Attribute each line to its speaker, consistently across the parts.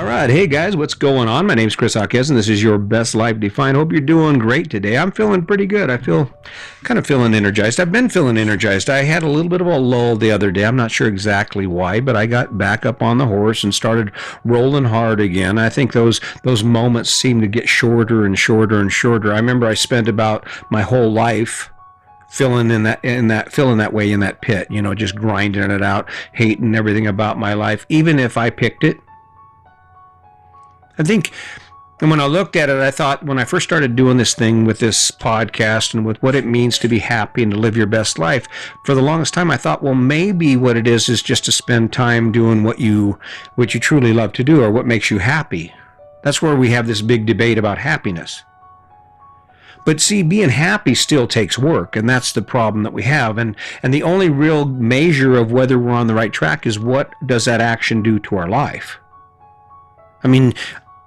Speaker 1: All right. Hey, guys, what's going on? My name's Chris Hawkes, and this is your Best Life Defined. Hope you're doing great today. I'm feeling pretty good. I feel kind of feeling energized. I've been feeling energized. I had a little bit of a lull the other day. I'm not sure exactly why, but I got back up on the horse and started rolling hard again. I think those moments seem to get shorter and shorter and shorter. I remember I spent about my whole life feeling that way in that pit, just grinding it out, hating everything about my life, even if I picked it. I think, and when I looked at it, I thought when I first started doing this thing with this podcast and with what it means to be happy and to live your best life, for the longest time I thought, well, maybe what it is just to spend time doing what you truly love to do or what makes you happy. That's where we have this big debate about happiness. But see, being happy still takes work, and that's the problem that we have. And the only real measure of whether we're on the right track is what does that action do to our life. I mean,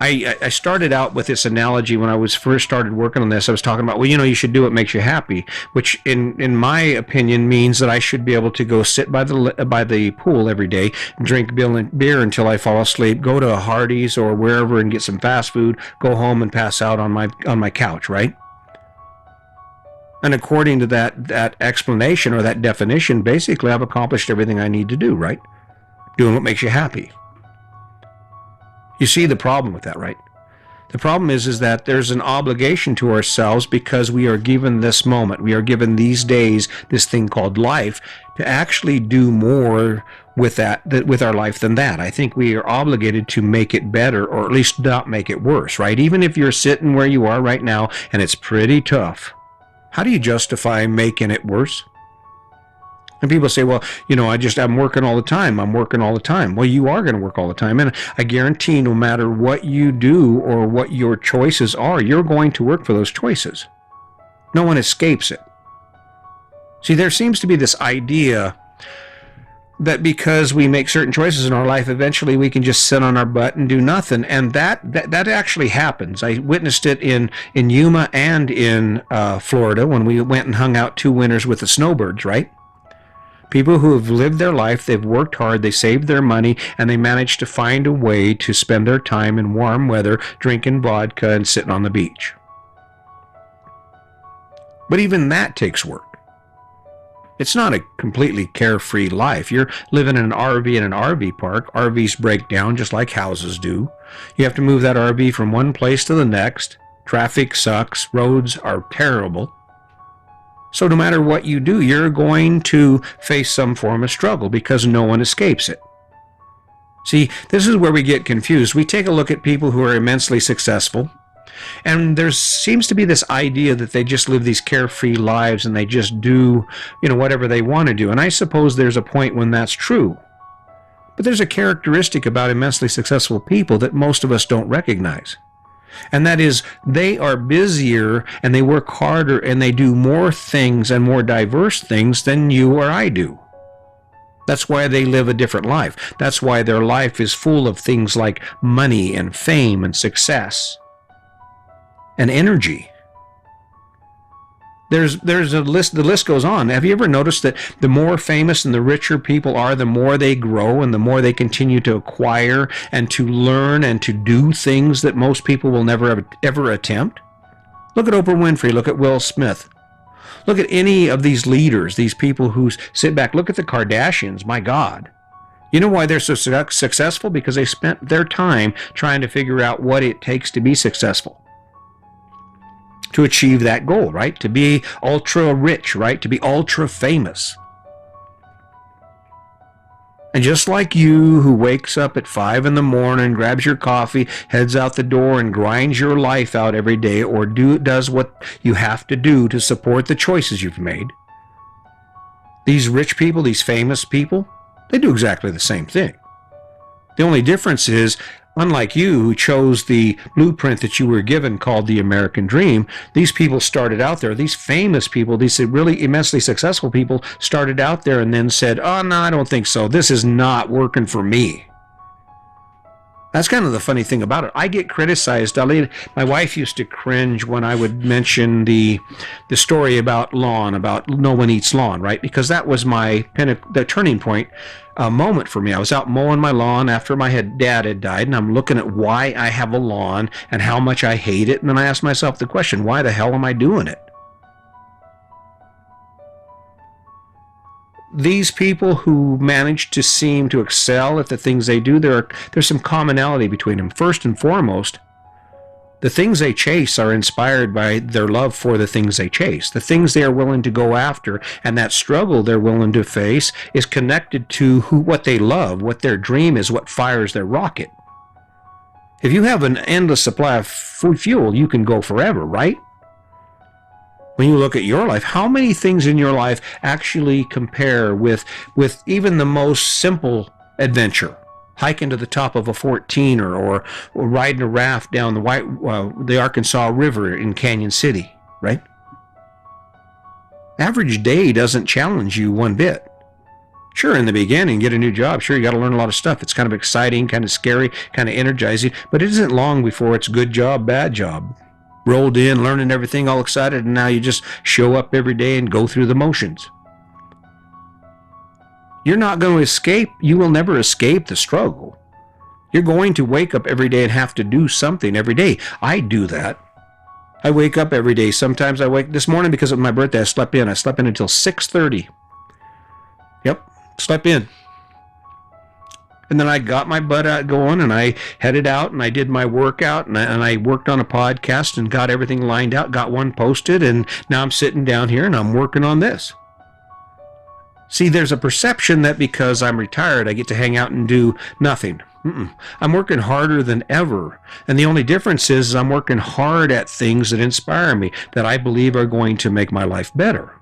Speaker 1: I started out with this analogy when I was first started working on this. I was talking about, well, you should do what makes you happy, which in my opinion means that I should be able to go sit by the pool every day, drink beer until I fall asleep, go to a Hardee's or wherever and get some fast food, go home and pass out on my couch, right? And according to that explanation or that definition, basically I've accomplished everything I need to do, right? Doing what makes you happy. You see the problem with that, right? The problem is that there's an obligation to ourselves because we are given this moment. We are given these days, this thing called life, to actually do more with our life than that. I think we are obligated to make it better, or at least not make it worse, right? Even if you're sitting where you are right now and it's pretty tough, how do you justify making it worse? And people say, well, I'm working all the time. I'm working all the time. Well, you are going to work all the time. And I guarantee no matter what you do or what your choices are, you're going to work for those choices. No one escapes it. See, there seems to be this idea that because we make certain choices in our life, eventually we can just sit on our butt and do nothing. And that actually happens. I witnessed it in Yuma and in Florida when we went and hung out 2 winters with the snowbirds, right? People who have lived their life, they've worked hard, they saved their money, and they managed to find a way to spend their time in warm weather, drinking vodka and sitting on the beach. But even that takes work. It's not a completely carefree life. You're living in an RV in an RV park. RVs break down just like houses do. You have to move that RV from one place to the next. Traffic sucks. Roads are terrible. So no matter what you do, you're going to face some form of struggle because no one escapes it. See, this is where we get confused. We take a look at people who are immensely successful, and there seems to be this idea that they just live these carefree lives and they just do, whatever they want to do. And I suppose there's a point when that's true. But there's a characteristic about immensely successful people that most of us don't recognize. And that is, they are busier and they work harder and they do more things and more diverse things than you or I do. That's why they live a different life. That's why their life is full of things like money and fame and success and energy. There's a list, the list goes on. Have you ever noticed that the more famous and the richer people are, the more they grow and the more they continue to acquire and to learn and to do things that most people will never ever attempt? Look at Oprah Winfrey, look at Will Smith. Look at any of these leaders, these people who sit back. Look at the Kardashians, my God. You know why they're so successful? Because they spent their time trying to figure out what it takes to be successful. To achieve that goal, right? To be ultra rich, right? To be ultra famous. And just like you, who wakes up at 5 in the morning, grabs your coffee, heads out the door and grinds your life out every day, or does what you have to do to support the choices you've made, these rich people, these famous people, they do exactly the same thing. The only difference is, unlike you, who chose the blueprint that you were given called the American Dream, these people started out there. These famous people, these really immensely successful people started out there and then said, oh, no, I don't think so. This is not working for me. That's kind of the funny thing about it. I get criticized. My wife used to cringe when I would mention the story about lawn, about no one eats lawn, right? Because that was the turning point moment for me. I was out mowing my lawn after my dad had died, and I'm looking at why I have a lawn and how much I hate it. And then I asked myself the question, why the hell am I doing it? These people who manage to seem to excel at the things they do, there's some commonality between them. First and foremost, the things they chase are inspired by their love for the things they chase. The things they are willing to go after, and that struggle they're willing to face is connected to what they love, what their dream is, what fires their rocket. If you have an endless supply of fuel, you can go forever, right? When you look at your life, how many things in your life actually compare with even the most simple adventure? Hiking to the top of a 14er or riding a raft down the Arkansas River in Canyon City, right? Average day doesn't challenge you one bit. Sure, in the beginning, get a new job. Sure, you got to learn a lot of stuff. It's kind of exciting, kind of scary, kind of energizing, but it isn't long before it's good job, bad job. Rolled in, learning everything, all excited, and now you just show up every day and go through the motions. You're not going to escape. You will never escape the struggle. You're going to wake up every day and have to do something every day. I do that. I wake up every day. Sometimes this morning because of my birthday, I slept in. I slept in until 6:30. Yep, slept in. And then I got my butt out going, and I headed out, and I did my workout, and I worked on a podcast and got everything lined out, got one posted, and now I'm sitting down here, and I'm working on this. See, there's a perception that because I'm retired, I get to hang out and do nothing. I'm working harder than ever, and the only difference is I'm working hard at things that inspire me, that I believe are going to make my life better.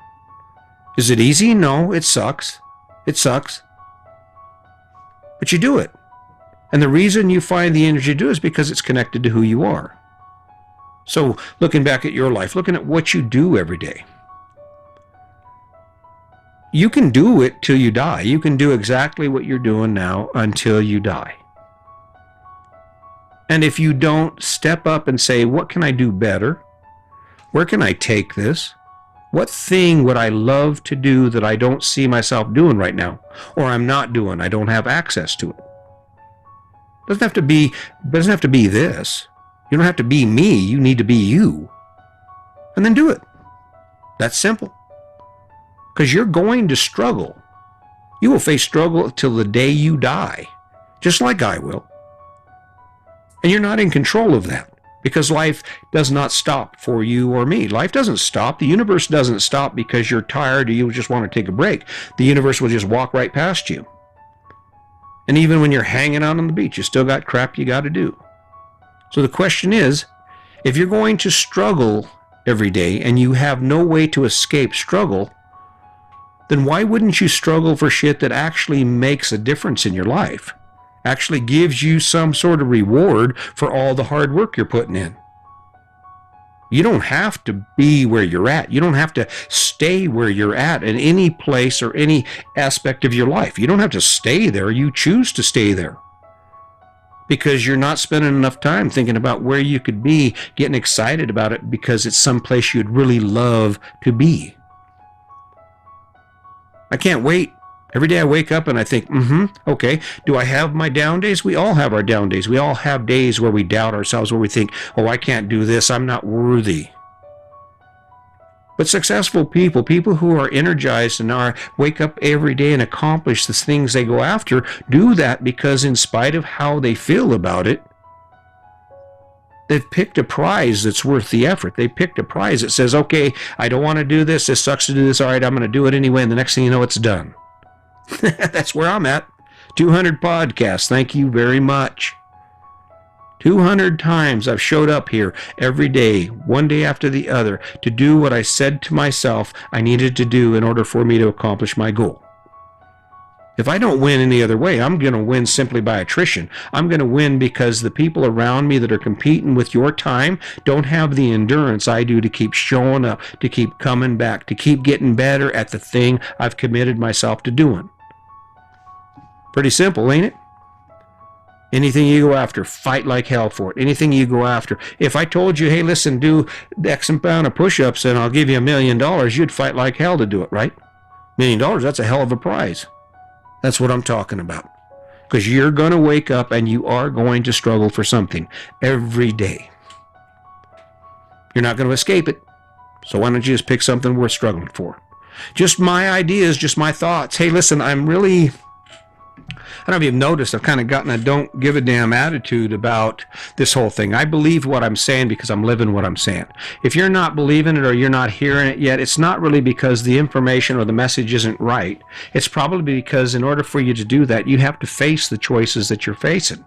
Speaker 1: Is it easy? No, it sucks. It sucks. But you do it. And the reason you find the energy to do it is because it's connected to who you are. So looking back at your life, looking at what you do every day, you can do it till you die. You can do exactly what you're doing now until you die. And if you don't step up and say, what can I do better? Where can I take this? What thing would I love to do that I don't see myself doing right now? Or I'm not doing, I don't have access to it. Doesn't have to be this. You don't have to be me, you need to be you. And then do it. That's simple. Because you're going to struggle. You will face struggle till the day you die. Just like I will. And you're not in control of that. Because life does not stop for you or me. Life doesn't stop. The universe doesn't stop because you're tired or you just want to take a break. The universe will just walk right past you. And even when you're hanging out on the beach, you still got crap you got to do. So the question is, if you're going to struggle every day and you have no way to escape struggle, then why wouldn't you struggle for shit that actually makes a difference in your life? Actually gives you some sort of reward for all the hard work you're putting in. You don't have to be where you're at. You don't have to stay where you're at in any place or any aspect of your life. You don't have to stay there. You choose to stay there. Because you're not spending enough time thinking about where you could be, getting excited about it because it's someplace you'd really love to be. I can't wait. Every day I wake up and I think, okay, do I have my down days? We all have our down days. We all have days where we doubt ourselves, where we think, oh, I can't do this. I'm not worthy. But successful people, people who are energized and wake up every day and accomplish the things they go after, do that because in spite of how they feel about it, they've picked a prize that's worth the effort. They picked a prize that says, okay, I don't want to do this. This sucks to do this. All right, I'm going to do it anyway. And the next thing you know, it's done. That's where I'm at. 200 podcasts. Thank you very much. 200 times I've showed up here every day, one day after the other, to do what I said to myself I needed to do in order for me to accomplish my goal. If I don't win any other way, I'm going to win simply by attrition. I'm going to win because the people around me that are competing with your time don't have the endurance I do to keep showing up, to keep coming back, to keep getting better at the thing I've committed myself to doing. Pretty simple, ain't it? Anything you go after, fight like hell for it. Anything you go after. If I told you, hey, listen, do X amount of push-ups and I'll give you $1 million, you'd fight like hell to do it, right? $1 million, that's a hell of a prize. That's what I'm talking about. Because you're going to wake up and you are going to struggle for something every day. You're not going to escape it. So why don't you just pick something worth struggling for? Just my ideas, just my thoughts. Hey, listen, I don't know if you've noticed, I've kind of gotten a don't give a damn attitude about this whole thing. I believe what I'm saying because I'm living what I'm saying. If you're not believing it or you're not hearing it yet, it's not really because the information or the message isn't right. It's probably because in order for you to do that, you have to face the choices that you're facing.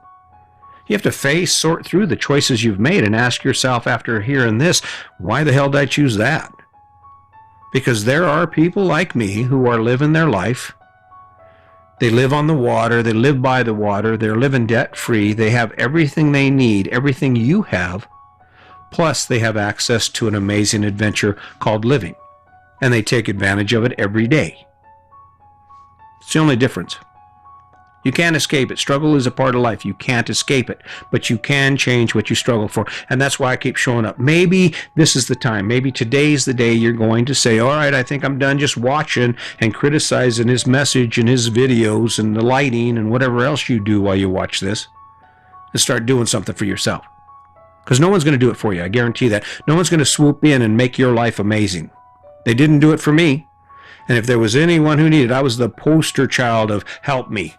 Speaker 1: You have to sort through the choices you've made and ask yourself after hearing this, why the hell did I choose that? Because there are people like me who are living their life. They live on the water, they live by the water, they're living debt-free, they have everything they need, everything you have, plus they have access to an amazing adventure called living, and they take advantage of it every day. It's the only difference. You can't escape it. Struggle is a part of life. You can't escape it, but you can change what you struggle for, and that's why I keep showing up. Maybe this is the time. Maybe today's the day you're going to say, all right, I think I'm done just watching and criticizing his message and his videos and the lighting and whatever else you do while you watch this, and start doing something for yourself. Because no one's going to do it for you. I guarantee that. No one's going to swoop in and make your life amazing. They didn't do it for me, and if there was anyone who needed, I was the poster child of help me.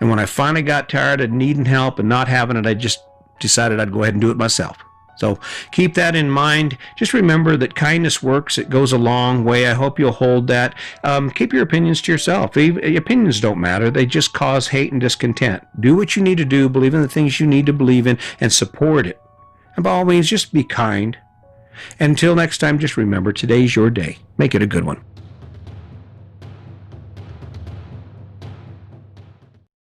Speaker 1: And when I finally got tired of needing help and not having it, I just decided I'd go ahead and do it myself. So keep that in mind. Just remember that kindness works. It goes a long way. I hope you'll hold that. Keep your opinions to yourself. Opinions don't matter. They just cause hate and discontent. Do what you need to do. Believe in the things you need to believe in and support it. And by all means, just be kind. Until next time, just remember, today's your day. Make it a good one.